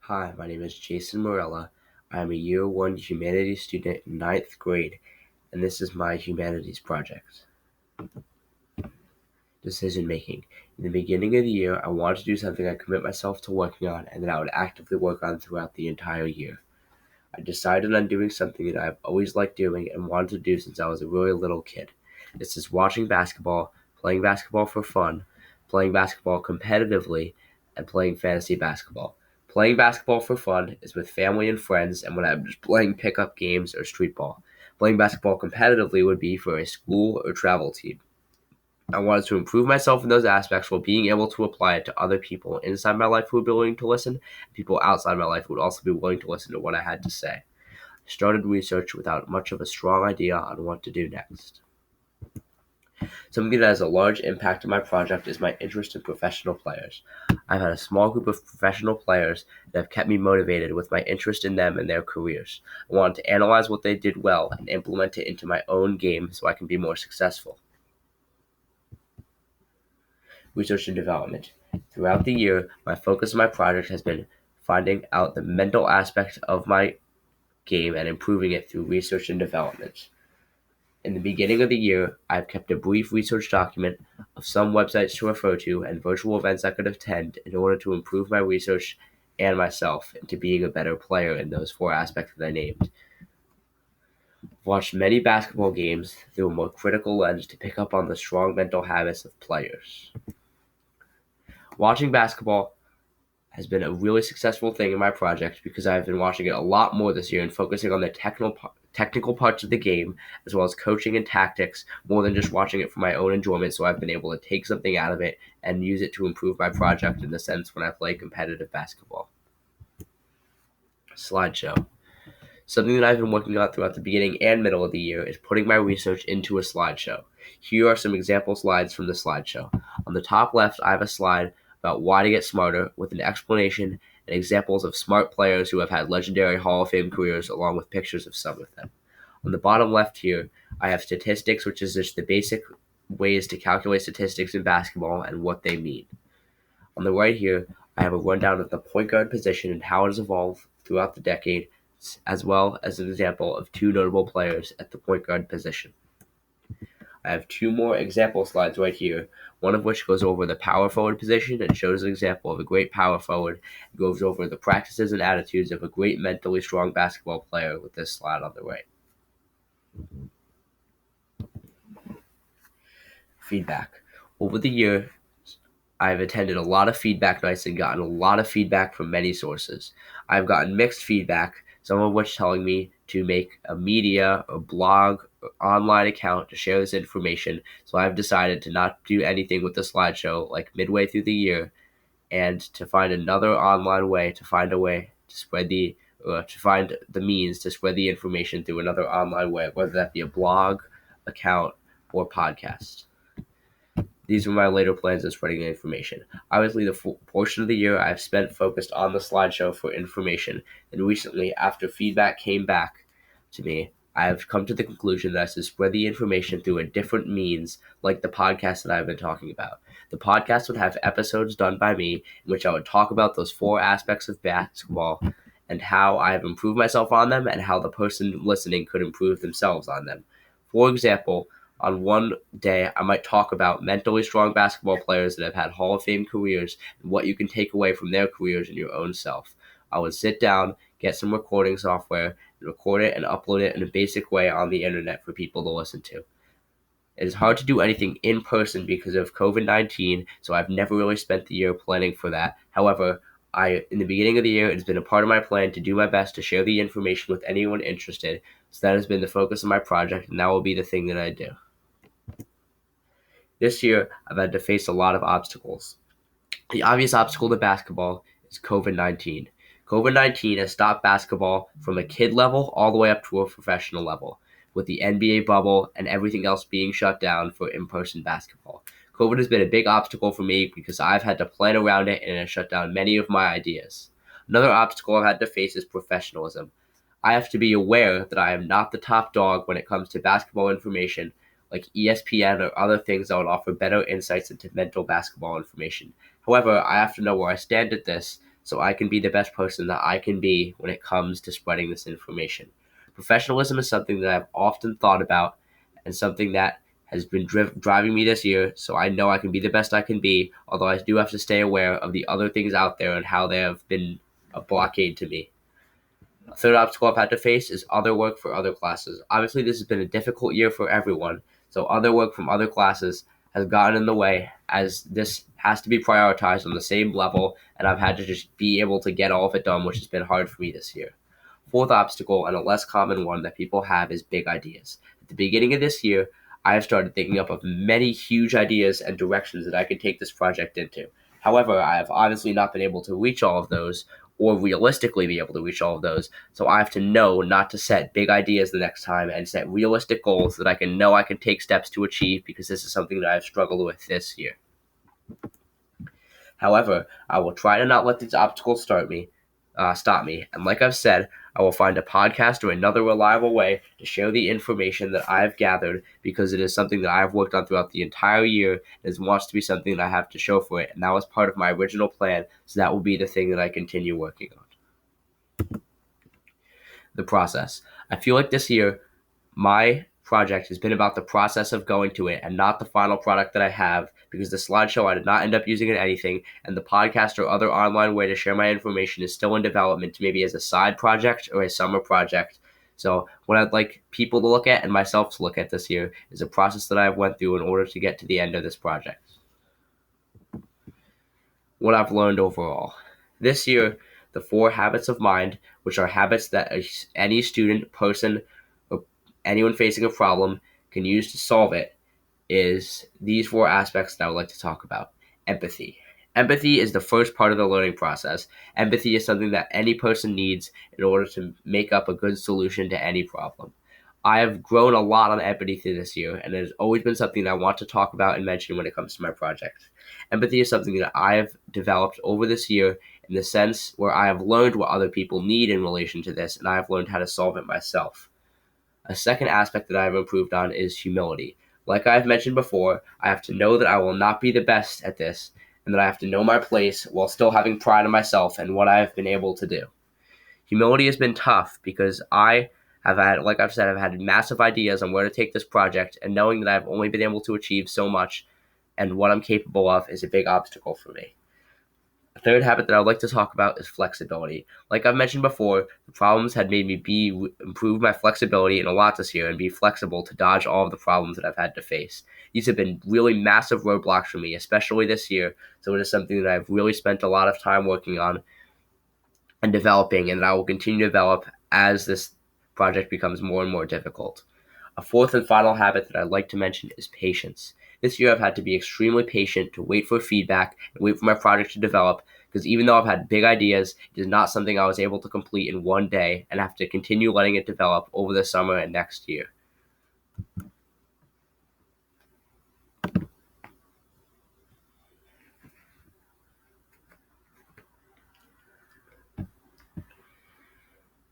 Hi, my name is Jason Marella. I am a Year 1 Humanities student in ninth grade, and this is my Humanities project. Decision making. In the beginning of the year, I wanted to do something I commit myself to working on and that I would actively work on throughout the entire year. I decided on doing something that I've always liked doing and wanted to do since I was a really little kid. This is watching basketball, playing basketball for fun, playing basketball competitively, and playing fantasy basketball. Playing basketball for fun is with family and friends and when I'm just playing pickup games or street ball. Playing basketball competitively would be for a school or travel team. I wanted to improve myself in those aspects while being able to apply it to other people inside my life who would be willing to listen, and people outside my life who would also be willing to listen to what I had to say. I started research without much of a strong idea on what to do next. Something that has a large impact on my project is my interest in professional players. I've had a small group of professional players that have kept me motivated with my interest in them and their careers. I wanted to analyze what they did well and implement it into my own game so I can be more successful. Research and development. Throughout the year, my focus on my project has been finding out the mental aspect of my game and improving it through research and development. In the beginning of the year, I've kept a brief research document of some websites to refer to and virtual events I could attend in order to improve my research and myself into being a better player in those four aspects that I named. I've watched many basketball games through a more critical lens to pick up on the strong mental habits of players. Watching basketball has been a really successful thing in my project because I've been watching it a lot more this year and focusing on the technical parts of the game as well as coaching and tactics more than just watching it for my own enjoyment, so I've been able to take something out of it and use it to improve my project in the sense when I play competitive basketball. Slideshow. Something that I've been working on throughout the beginning and middle of the year is putting my research into a slideshow. Here are some example slides from the slideshow. On the top left, I have a slide about why to get smarter with an explanation and examples of smart players who have had legendary Hall of Fame careers along with pictures of some of them. On the bottom left here, I have statistics, which is just the basic ways to calculate statistics in basketball and what they mean. On the right here, I have a rundown of the point guard position and how it has evolved throughout the decade, as well as an example of two notable players at the point guard position. I have two more example slides right here, one of which goes over the power forward position and shows an example of a great power forward, and goes over the practices and attitudes of a great mentally strong basketball player with this slide on the right. Feedback. Over the year, I've attended a lot of feedback nights and gotten a lot of feedback from many sources. I've gotten mixed feedback, some of which telling me to make a media or blog or online account to share this information. So I've decided to not do anything with the slideshow like midway through the year and to find another online way to find a way to spread to find the means to spread the information through another online way, whether that be a blog, account, or podcast. These were my later plans of spreading the information. Obviously, the portion of the year I've spent focused on the slideshow for information, and recently, after feedback came back to me, I have come to the conclusion that I should spread the information through a different means, like the podcast that I've been talking about. The podcast would have episodes done by me in which I would talk about those four aspects of basketball and how I have improved myself on them and how the person listening could improve themselves on them. For example, on one day, I might talk about mentally strong basketball players that have had Hall of Fame careers and what you can take away from their careers in your own self. I would sit down, get some recording software, and record it and upload it in a basic way on the internet for people to listen to. It is hard to do anything in person because of COVID-19, so I've never really spent the year planning for that. However, in the beginning of the year, it's been a part of my plan to do my best to share the information with anyone interested, so that has been the focus of my project, and that will be the thing that I do. This year, I've had to face a lot of obstacles. The obvious obstacle to basketball is COVID-19. COVID-19 has stopped basketball from a kid level all the way up to a professional level, with the NBA bubble and everything else being shut down for in-person basketball. COVID has been a big obstacle for me because I've had to plan around it and it has shut down many of my ideas. Another obstacle I've had to face is professionalism. I have to be aware that I am not the top dog when it comes to basketball information, like ESPN or other things that would offer better insights into mental basketball information. However, I have to know where I stand at this so I can be the best person that I can be when it comes to spreading this information. Professionalism is something that I've often thought about and something that has been driving me this year, so I know I can be the best I can be, although I do have to stay aware of the other things out there and how they have been a blockade to me. A third obstacle I've had to face is other work for other classes. Obviously, this has been a difficult year for everyone, so other work from other classes has gotten in the way, as this has to be prioritized on the same level, and I've had to just be able to get all of it done, which has been hard for me this year. Fourth obstacle, and a less common one that people have, is big ideas. At the beginning of this year, I have started thinking up of many huge ideas and directions that I could take this project into. However, I have obviously not been able to reach all of those, or realistically be able to reach all of those, so I have to know not to set big ideas the next time and set realistic goals that I can know I can take steps to achieve, because this is something that I've struggled with this year. However, I will try to not let these obstacles stop me. And like I've said, I will find a podcast or another reliable way to share the information that I've gathered, because it is something that I've worked on throughout the entire year and it wants to be something that I have to show for it. And that was part of my original plan, so that will be the thing that I continue working on. The process. I feel like this year, my project has been about the process of going to it and not the final product that I have, because the slideshow I did not end up using in anything, and the podcast or other online way to share my information is still in development, maybe as a side project or a summer project. So what I'd like people to look at and myself to look at this year is a process that I've went through in order to get to the end of this project. What I've learned overall. This year, the 4 habits of mind, which are habits that any student, person, or anyone facing a problem can use to solve it, is these 4 aspects that I would like to talk about. Empathy. Empathy is the first part of the learning process. Empathy is something that any person needs in order to make up a good solution to any problem. I have grown a lot on empathy through this year, and it has always been something that I want to talk about and mention when it comes to my project. Empathy is something that I have developed over this year, in the sense where I have learned what other people need in relation to this, and I have learned how to solve it myself. A second aspect that I have improved on is humility. Like I've mentioned before, I have to know that I will not be the best at this, and that I have to know my place while still having pride in myself and what I have been able to do. Humility has been tough because I have had, like I've said, I've had massive ideas on where to take this project, and knowing that I've only been able to achieve so much and what I'm capable of is a big obstacle for me. A third habit that I would like to talk about is flexibility. Like I've mentioned before, the problems had made me improve my flexibility in a lot this year and be flexible to dodge all of the problems that I've had to face. These have been really massive roadblocks for me, especially this year, so it is something that I've really spent a lot of time working on and developing, and that I will continue to develop as this project becomes more and more difficult. A fourth and final habit that I'd like to mention is patience. This year I've had to be extremely patient to wait for feedback and wait for my project to develop, because even though I've had big ideas, it is not something I was able to complete in one day, and have to continue letting it develop over the summer and next year.